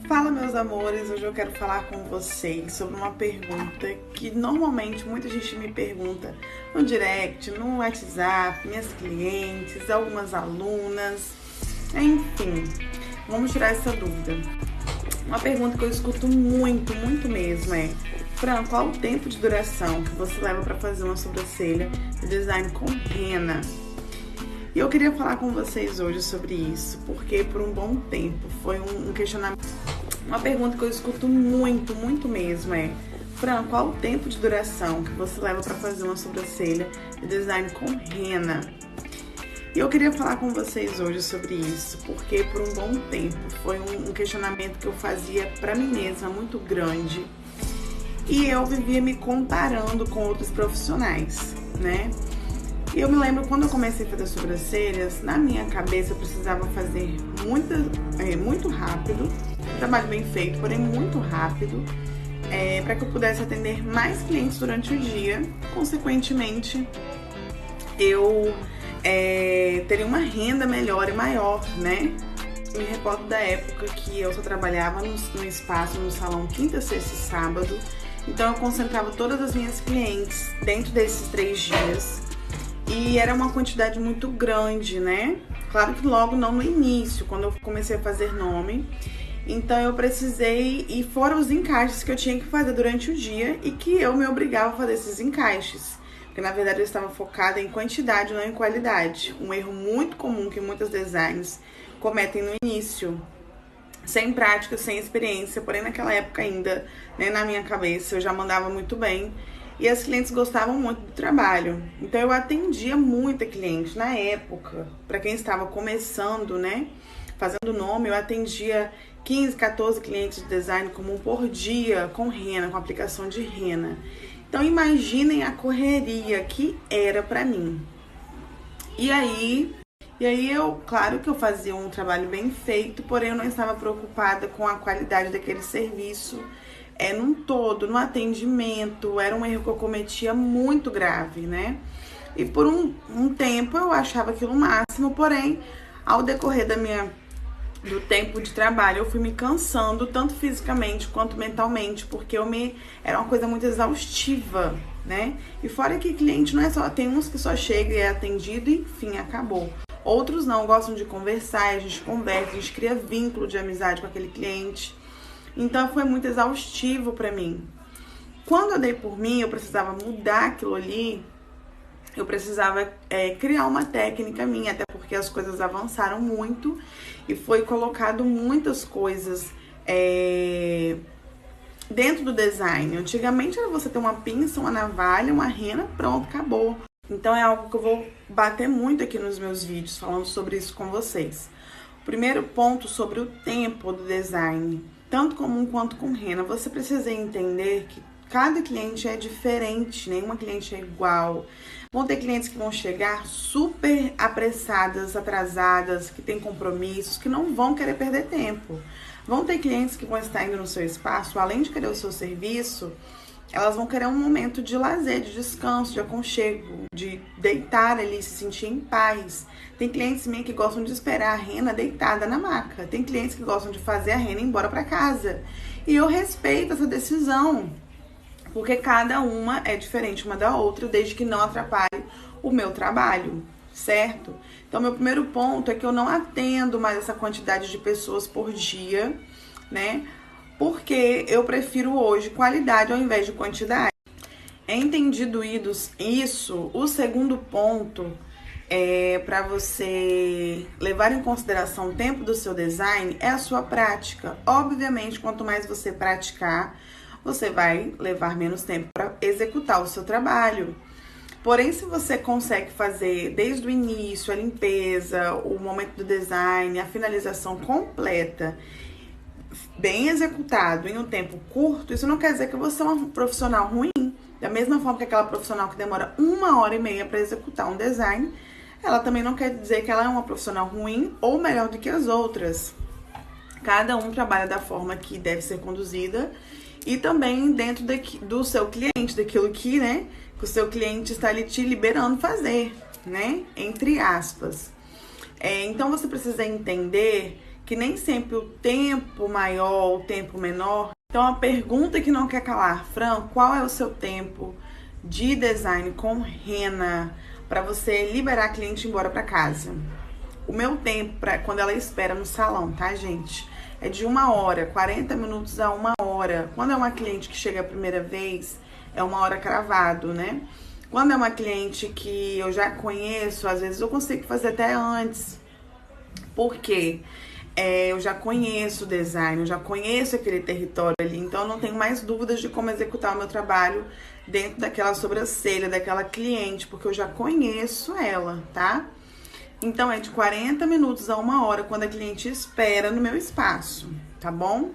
Fala, meus amores, hoje eu quero falar com vocês sobre uma pergunta que normalmente muita gente me pergunta no direct, no WhatsApp, minhas clientes, algumas alunas, enfim, vamos tirar essa dúvida. Uma pergunta que eu escuto muito mesmo é: Fran, qual o tempo de duração que você leva para fazer uma sobrancelha de design com rena? E eu queria falar com vocês hoje sobre isso, porque por um bom tempo foi um questionamento. Uma pergunta que eu escuto muito mesmo é: Fran, qual o tempo de duração que você leva para fazer uma sobrancelha de design com rena? E eu queria falar com vocês hoje sobre isso, porque por um bom tempo foi um questionamento que eu fazia para mim mesma muito grande. E eu vivia me comparando com outros profissionais, né? E eu me lembro quando eu comecei a fazer sobrancelhas, na minha cabeça eu precisava fazer muito rápido, trabalho bem feito, porém muito rápido, para que eu pudesse atender mais clientes durante o dia. Consequentemente, eu teria uma renda melhor e maior, né? Me recordo da época que eu só trabalhava no espaço, no salão quinta, sexta e sábado. Então eu concentrava todas as minhas clientes dentro desses 3 dias. E era uma quantidade muito grande, né? Claro que logo não no início, quando eu comecei a fazer nome. Então eu precisei, e foram os encaixes que eu tinha que fazer durante o dia e que eu me obrigava a fazer esses encaixes. Porque na verdade eu estava focada em quantidade, não em qualidade. Um erro muito comum que muitos designers cometem no início, sem prática, sem experiência, porém naquela época ainda, né, na minha cabeça, eu já mandava muito bem. E as clientes gostavam muito do trabalho. Então eu atendia muita cliente na época. Para quem estava começando, né, fazendo nome, eu atendia 15, 14 clientes de design comum por dia com rena, com aplicação de rena. Então imaginem a correria que era para mim. E aí eu, claro que eu fazia um trabalho bem feito, porém eu não estava preocupada com a qualidade daquele serviço. Num todo, no atendimento, era um erro que eu cometia muito grave, né? E por um tempo eu achava aquilo o máximo, porém, ao decorrer do tempo de trabalho, eu fui me cansando, tanto fisicamente quanto mentalmente, porque era uma coisa muito exaustiva, né? E fora que cliente não é só, tem uns que só chega e é atendido e enfim, acabou. Outros não, gostam de conversar, a gente conversa, a gente cria vínculo de amizade com aquele cliente. Então foi muito exaustivo para mim. Quando eu dei por mim, eu precisava mudar aquilo ali, eu precisava criar uma técnica minha, até porque as coisas avançaram muito e foi colocado muitas coisas dentro do design. Antigamente era você ter uma pinça, uma navalha, uma rena, pronto, acabou. Então é algo que eu vou bater muito aqui nos meus vídeos, falando sobre isso com vocês. O primeiro ponto sobre o tempo do design, tanto comum quanto com rena, você precisa entender que cada cliente é diferente, nenhuma cliente é igual. Vão ter clientes que vão chegar super apressadas, atrasadas, que têm compromissos, que não vão querer perder tempo. Vão ter clientes que vão estar indo no seu espaço, além de querer o seu serviço, elas vão querer um momento de lazer, de descanso, de aconchego, de deitar ali, se sentir em paz. Tem clientes meio que gostam de esperar a rena deitada na maca. Tem clientes que gostam de fazer a rena e ir embora para casa. E eu respeito essa decisão, porque cada uma é diferente uma da outra, desde que não atrapalhe o meu trabalho, certo? Então, meu primeiro ponto é que eu não atendo mais essa quantidade de pessoas por dia, né? Porque eu prefiro hoje qualidade ao invés de quantidade. Entendido isso, o segundo ponto para você levar em consideração o tempo do seu design é a sua prática. Obviamente, quanto mais você praticar, você vai levar menos tempo para executar o seu trabalho. Porém, se você consegue fazer desde o início a limpeza, o momento do design, a finalização completa, bem executado em um tempo curto, isso não quer dizer que você é uma profissional ruim. Da mesma forma que aquela profissional que demora 1h30 para executar um design, ela também não quer dizer que ela é uma profissional ruim ou melhor do que as outras. Cada um trabalha da forma que deve ser conduzida e também dentro do seu cliente, daquilo que, né, que o seu cliente está ali te liberando fazer, né, entre aspas. Então você precisa entender que nem sempre o tempo maior, o tempo menor. Então a pergunta que não quer calar, Fran, qual é o seu tempo de design com rena para você liberar a cliente e ir embora para casa? O meu tempo quando ela espera no salão, tá, gente? É de 1 hora, 40 minutos a 1 hora. Quando é uma cliente que chega a primeira vez, é 1 hora cravado, né? Quando é uma cliente que eu já conheço, às vezes eu consigo fazer até antes. Por quê? Eu já conheço o design, eu já conheço aquele território ali, então eu não tenho mais dúvidas de como executar o meu trabalho dentro daquela sobrancelha, daquela cliente, porque eu já conheço ela, tá? Então é de 40 minutos a 1 hora quando a cliente espera no meu espaço, tá bom?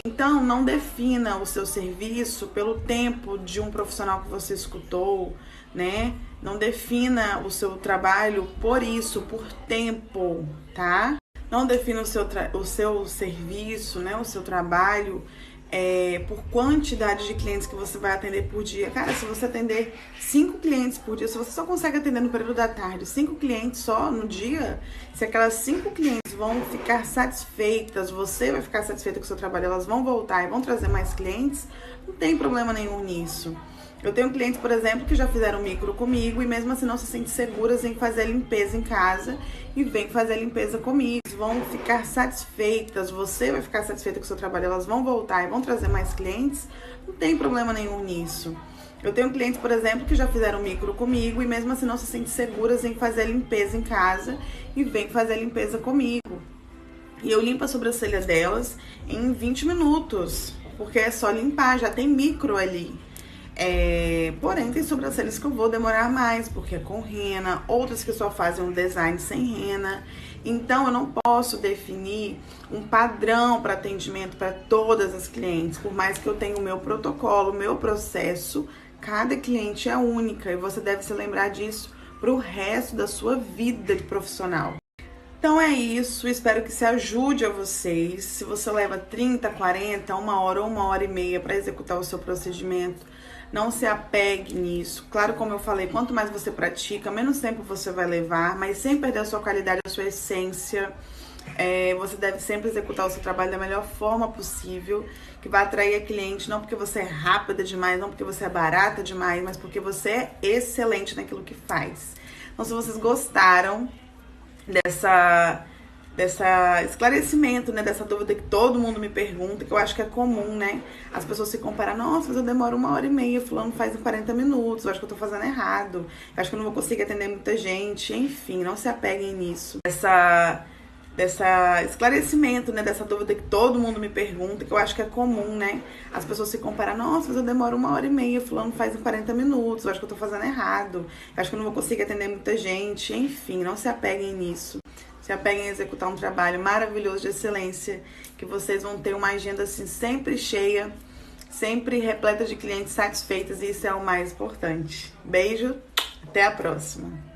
Então não defina o seu serviço pelo tempo de um profissional que você escutou, né? Não defina o seu trabalho por isso, por tempo, tá? Não defina o seu serviço, né? O seu trabalho por quantidade de clientes que você vai atender por dia. Cara, se você atender 5 clientes por dia, se você só consegue atender no período da tarde 5 clientes só no dia, se aquelas 5 clientes vão ficar satisfeitas, você vai ficar satisfeita com o seu trabalho, elas vão voltar e vão trazer mais clientes, não tem problema nenhum nisso. Eu tenho clientes, por exemplo, que já fizeram micro comigo e mesmo assim não se sentem seguras em fazer a limpeza em casa e vêm fazer a limpeza comigo. Vão ficar satisfeitas, você vai ficar satisfeita com o seu trabalho, elas vão voltar e vão trazer mais clientes, não tem problema nenhum nisso. Eu tenho clientes, por exemplo, que já fizeram micro comigo e mesmo assim não se sentem seguras em fazer a limpeza em casa e vêm fazer a limpeza comigo. E eu limpo a sobrancelha delas em 20 minutos, porque é só limpar, já tem micro ali. Porém, tem sobrancelhas que eu vou demorar mais, porque é com rena, outras que só fazem um design sem rena. Então, eu não posso definir um padrão para atendimento para todas as clientes, por mais que eu tenha o meu protocolo, o meu processo, cada cliente é única e você deve se lembrar disso para o resto da sua vida de profissional. Então é isso, espero que se ajude a vocês. Se você leva 30, 40, 1 hora ou 1 hora e meia para executar o seu procedimento, não se apegue nisso. Claro, como eu falei, quanto mais você pratica, menos tempo você vai levar, mas sem perder a sua qualidade, a sua essência. Você deve sempre executar o seu trabalho da melhor forma possível, que vai atrair a cliente, não porque você é rápida demais, não porque você é barata demais, mas porque você é excelente naquilo que faz. Então, se vocês gostaram dessa esclarecimento, né, dessa dúvida que todo mundo me pergunta, que eu acho que é comum, né? As pessoas se comparam, nossa, mas eu demoro 1 hora e meia, fulano faz em 40 minutos, eu acho que eu tô fazendo errado, eu acho que eu não vou conseguir atender muita gente, enfim, não se apeguem nisso. Dessa esclarecimento, né, dessa dúvida que todo mundo me pergunta, que eu acho que é comum, né? As pessoas se comparam, nossa, mas eu demoro 1 hora e meia, fulano faz em 40 minutos, eu acho que eu tô fazendo errado, eu acho que eu não vou conseguir atender muita gente, enfim, não se apeguem nisso. Se apeguem a executar um trabalho maravilhoso de excelência, que vocês vão ter uma agenda assim sempre cheia, sempre repleta de clientes satisfeitas, e isso é o mais importante. Beijo, até a próxima!